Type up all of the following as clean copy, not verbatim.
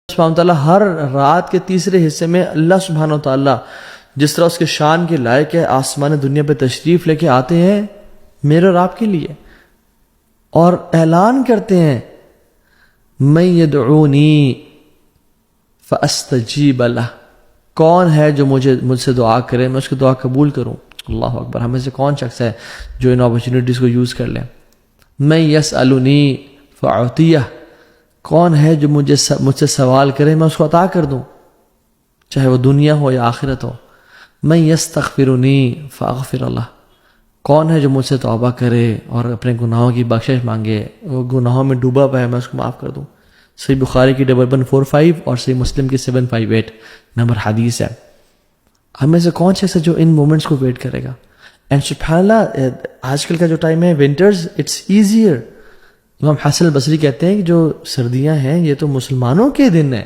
سبحانہ تعالیٰ ہر رات کے تیسرے حصے میں اللہ سبحانہ تعالیٰ جس طرح اس کے شان کے لائق ہے آسمان دنیا پہ تشریف لے کے آتے ہیں میرے اور آپ کے لیے، اور اعلان کرتے ہیں من یدعونی فاستجیب لہ، کون ہے جو مجھ سے دعا کرے میں اس کی دعا قبول کروں۔ اللہ اکبر، ہمیں سے کون شخص ہے جو ان اپرچونیٹیز کو یوز کر لے۔ من یسألنی فاعطیہ، کون ہے جو مجھ سے سوال کرے میں اس کو عطا کر دوں، چاہے وہ دنیا ہو یا آخرت ہو۔ من یستغفرنی فاغفر لہ، کون ہے جو مجھ سے توبہ کرے اور اپنے گناہوں کی بخشش مانگے، وہ گناہوں میں ڈوبا پا ہے میں اس کو معاف کر دوں۔ صحیح بخاری کی 1145 اور صحیح مسلم کی 758 نمبر حدیث ہے۔ ہمیں سے کون شخص ہے جو ان مومنٹس کو ویٹ کرے گا؟ اینڈ سبحان اللہ، آج کل کا جو ٹائم ہے ونٹرز اٹس ایزیئر۔ امام حسن البصری کہتے ہیں کہ جو سردیاں ہیں یہ تو مسلمانوں کے دن ہیں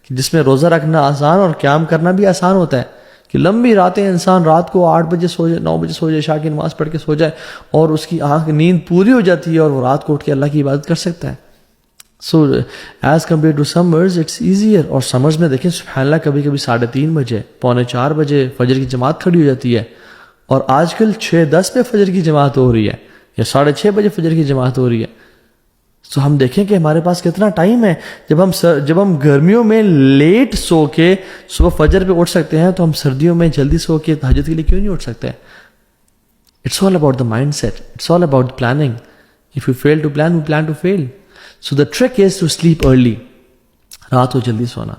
کہ جس میں روزہ رکھنا آسان اور قیام کرنا بھی آسان ہوتا ہے، کہ لمبی راتیں انسان رات کو 8 بجے سو جائے، 9 بجے سو جائے، عشاء کی نماز پڑھ کے سو جائے اور اس کی آنکھ نیند پوری ہو جاتی ہے اور وہ رات کو اٹھ کے اللہ کی عبادت کر سکتا ہے۔ So as compare to summers it's easier. اور سمرز میں دیکھیں سبحان اللہ، کبھی کبھی 3:30 بجے، 3:45 بجے فجر کی جماعت کھڑی ہو جاتی ہے، اور آج کل 6:10 پہ فجر کی جماعت ہو رہی ہے یا 6:30 بجے فجر کی جماعت ہو رہی ہے۔ سو ہم دیکھیں کہ ہمارے پاس کتنا ٹائم ہے۔ جب ہم گرمیوں میں لیٹ سو کے صبح فجر پہ اٹھ سکتے ہیں تو ہم سردیوں میں جلدی سو کے تہجد کے لیے کیوں نہیں اٹھ سکتے؟ It's all about the mind set, it's all about planning. If you fail to plan, we plan to fail. So the trick is to sleep early, رات کو جلدی سونا۔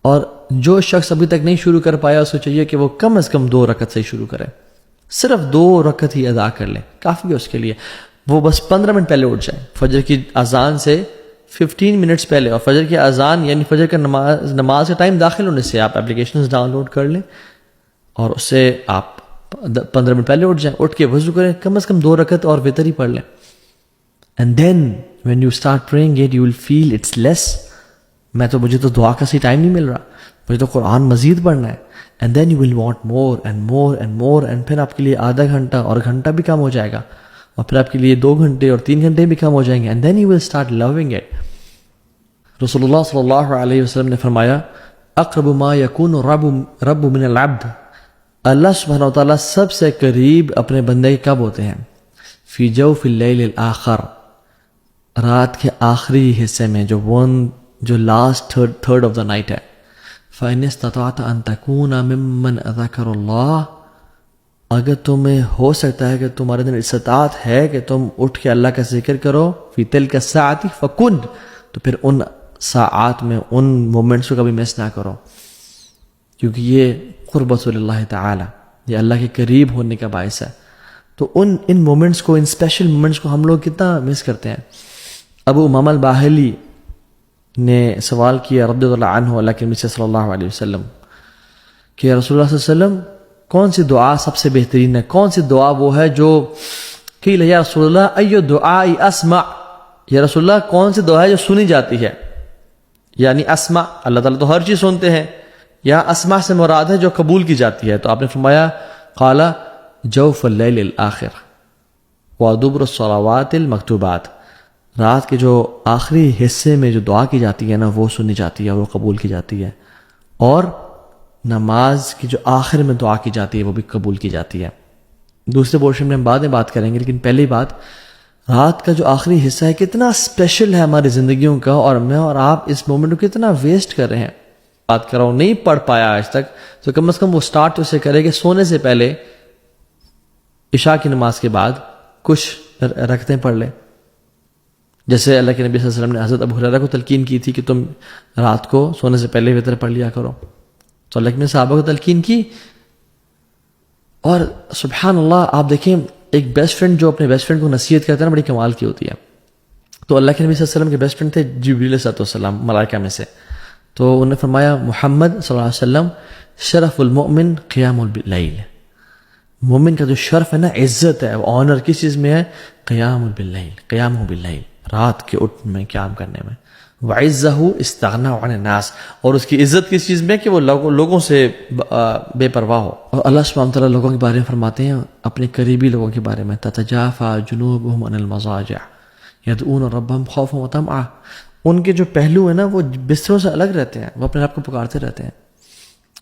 اور جو شخص ابھی تک نہیں شروع کر پایا اس کو چاہیے کہ وہ کم از کم 2 رکعت سے شروع کرے، صرف 2 رکعت ہی ادا کر لے، کافی ہے اس کے لیے۔ وہ بس 15 منٹ پہلے اٹھ جائیں، فجر کی اذان سے 15 منٹس پہلے، اور فجر کی اذان یعنی فجر کا نماز کا ٹائم داخل ہونے سے آپ اپلیکیشنز ڈاؤن لوڈ کر لیں اور اس سے آپ 15 منٹ پہلے اٹھ جائیں، اٹھ کے وضو کریں، کم از کم 2 رکعت اور وتر ہی پڑھ لیں۔ And then when you start praying it you will feel it's less, مجھے تو دعا کا صحیح ٹائم نہیں مل رہا، مجھے تو قرآن مزید پڑھنا ہے۔ And then you will want more and more and more, and پھر آپ کے لیے آدھا گھنٹہ اور گھنٹہ بھی کم ہو جائے گا، اور پھر آپ کے لیے 2 گھنٹے اور 3 گھنٹے بھی کم ہو جائیں گے۔ And then you will start loving it. رسول اللہ صلی اللہ علیہ وسلم نے فرمایا اقرب ما یکون رب من العبد، اللہ سبحانہ وتعالیٰ سب سے قریب اپنے بندے کے کب ہوتے ہیں؟ فی جوف اللیل الآخر، رات کے آخری حصے میں، جو last third of the night ہے۔ فَإِنِ اسْتَطَعْتَ أَن تَكُونَ مِمَّنْ ذَكَرَ اللَّهَ، اگر تمہیں ہو سکتا ہے کہ تمہارے دن استطاعت ہے کہ تم اٹھ کے اللہ کا ذکر کرو، فی تلک الساعۃ فکن، تو پھر ان ساعات میں ان مومنٹس کو کبھی مس نہ کرو، کیونکہ یہ قربت اللہ تعالی، یہ اللہ کے قریب ہونے کا باعث ہے۔ تو ان مومنٹس کو، ان اسپیشل مومنٹس کو ہم لوگ کتنا مس کرتے ہیں۔ ابو امامہ الباہلی نے سوال کیا رضی اللہ عنہ اللہ کے نبی صلی اللہ علیہ وسلم کہ رسول اللہ صلی اللہ علیہ وسلم کون سی دعا سب سے بہترین ہے، کون سی دعا وہ ہے جو قیل یا رسول اللہ ایو دعاء اسمع، یا رسول اللہ کون سی دعا ہے جو سنی جاتی ہے؟ یعنی اسمع، اللہ تعالیٰ تو ہر چیز سنتے ہیں، یا اسمع سے مراد ہے جو قبول کی جاتی ہے؟ تو آپ نے فرمایا قال جوف اللیل الآخر ودبر الصلوات المکتوبات، رات کے جو آخری حصے میں جو دعا کی جاتی ہے نا وہ سنی جاتی ہے، وہ قبول کی جاتی ہے، اور نماز کی جو آخر میں دعا کی جاتی ہے وہ بھی قبول کی جاتی ہے۔ دوسرے پورشن میں ہم بعد میں بات کریں گے، لیکن پہلی بات، رات کا جو آخری حصہ ہے کتنا اسپیشل ہے ہماری زندگیوں کا، اور میں اور آپ اس مومنٹ کو کتنا ویسٹ کر رہے ہیں۔ بات کر رہا ہوں نہیں پڑھ پایا آج تک، تو کم از کم وہ سٹارٹ اسے کرے کہ سونے سے پہلے عشاء کی نماز کے بعد کچھ رکعتیں پڑھ لیں، جیسے اللہ کے نبی صلی اللہ علیہ وسلم نے حضرت ابو ہریرہ کو تلقین کی تھی کہ تم رات کو سونے سے پہلے وتر پڑھ لیا کرو، تو اللہ کے صحابہ کو تلقین کی۔ اور سبحان اللہ، آپ دیکھیں ایک بیسٹ فرینڈ جو اپنے بیسٹ فرینڈ کو نصیحت کرتا ہے نا، بڑی کمال کی ہوتی ہے۔ تو اللہ کے نبی صلی اللہ علیہ وسلم کے بیسٹ فرینڈ تھے جبریل علیہ السلام، ملائکہ میں سے، تو انہوں نے فرمایا محمد صلی اللہ علیہ وسلم شرف المؤمن قیام اللیل، مومن کا جو شرف ہے نا، عزت ہے، آنر کس چیز میں ہے؟ قیام باللیل، قیام باللیل، رات کے اٹھ میں قیام کرنے میں۔ وعزہ استغنا عن الناس، اور اس کی عزت کس چیز میں؟ کہ وہ لوگوں سے بے پرواہ ہو۔ اور اللہ سبحانہ وتعالیٰ لوگوں کے بارے میں فرماتے ہیں، اپنے قریبی لوگوں کے بارے میں، تتجافى جنوبهم عن المضاجع يدعون ربهم خوفا وطمعا، ان کے جو پہلو ہیں نا وہ بستروں سے الگ رہتے ہیں، وہ اپنے آپ کو پکارتے رہتے ہیں.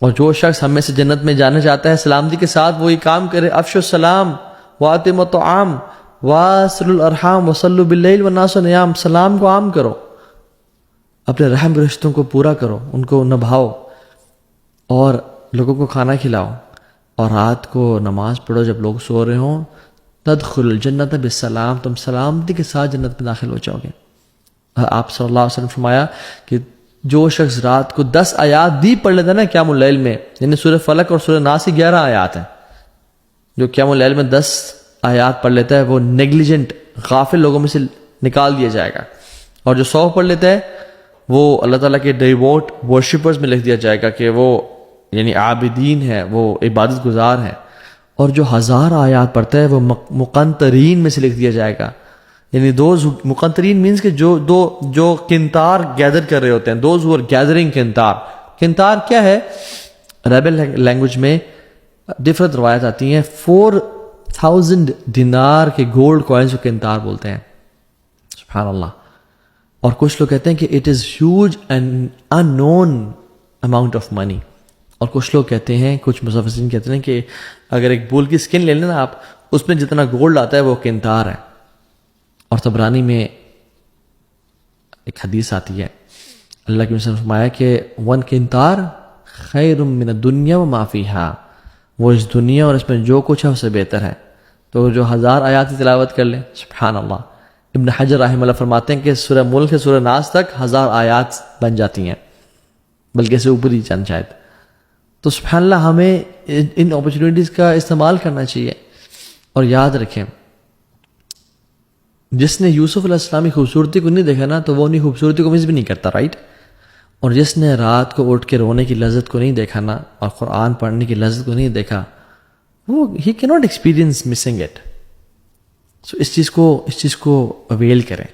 اور جو شخص ہم میں سے جنت میں جانا چاہتا ہے سلامتی کے ساتھ وہی کام کرے، افشوا السلام واتموا الطعام واصلوا الارحام وصلوا باللیل والناس نیام. سلام کو عام کرو، اپنے رحم کے رشتوں کو پورا کرو، ان کو نبھاؤ اور لوگوں کو کھانا کھلاؤ، اور رات کو نماز پڑھو جب لوگ سو رہے ہوں. تدخل الجنت بالسلام، تم سلامتی کے ساتھ جنت میں داخل ہو جاؤ گے. آپ صلی اللہ علیہ وسلم فرمایا کہ جو شخص رات کو 10 آیات بھی پڑھ لیتا ہے نا قیام اللیل میں، یعنی سورہ فلق اور سورہ ناس کی 11 آیات ہیں، جو قیام اللیل میں 10 آیات پڑھ لیتا ہے وہ نیگلیجنٹ غافل لوگوں میں سے نکال دیا جائے گا. اور جو 100 پڑھ لیتا ہے وہ اللہ تعالیٰ کے ڈیووٹ ورشپرز میں لکھ دیا جائے گا کہ وہ یعنی عابدین ہے، وہ عبادت گزار ہے. اور جو 1000 آیات پڑھتا ہے وہ مقنطرین میں سے لکھ دیا جائے گا. یعنی دوز مقنطرین مینز کہ جو کنتار گیدر کر رہے ہوتے ہیں، دوز ہو گیدرنگ کنتار. کنتار کیا ہے؟ عربی لینگویج میں ڈفرنٹ روایت آتی ہیں. 4000 دینار کے گولڈ کوائنز کو کنتار بولتے ہیں. سبحان اللہ. اور کچھ لوگ کہتے ہیں کہ it is huge and unknown amount of money. اور کچھ لوگ کہتے ہیں، کچھ مفسرین کہتے ہیں کہ اگر ایک بول کی سکن لے لیں نا آپ، اس میں جتنا گولڈ آتا ہے وہ کنتار ہے. اور طبرانی میں ایک حدیث آتی ہے، اللہ کے رسول نے فرمایا کہ 1 کنتار خیر من الدنیا وما فیہا، وہ اس دنیا اور اس میں جو کچھ ہے اسے بہتر ہے. تو جو 1000 آیات کی تلاوت کر لیں، سبحان اللہ. ابن حجر رحمہ اللہ فرماتے ہیں کہ سورہ ملک سے سورہ ناس تک 1000 آیات بن جاتی ہیں، بلکہ اسے اوپر ہی چند شاید. تو سبحان اللہ ہمیں ان اپرچونیٹیز کا استعمال کرنا چاہیے. اور یاد رکھیں، جس نے یوسف علیہ السلام کی خوبصورتی کو نہیں دیکھا نا تو وہ انہیں خوبصورتی کو مس بھی نہیں کرتا، رائٹ. اور جس نے رات کو اٹھ کے رونے کی لذت کو نہیں دیکھا نا اور قرآن پڑھنے کی لذت کو نہیں دیکھا، وہ ہی کی ناٹ ایکسپیرینس مسنگ اٹ. سو اس چیز کو اویل کریں.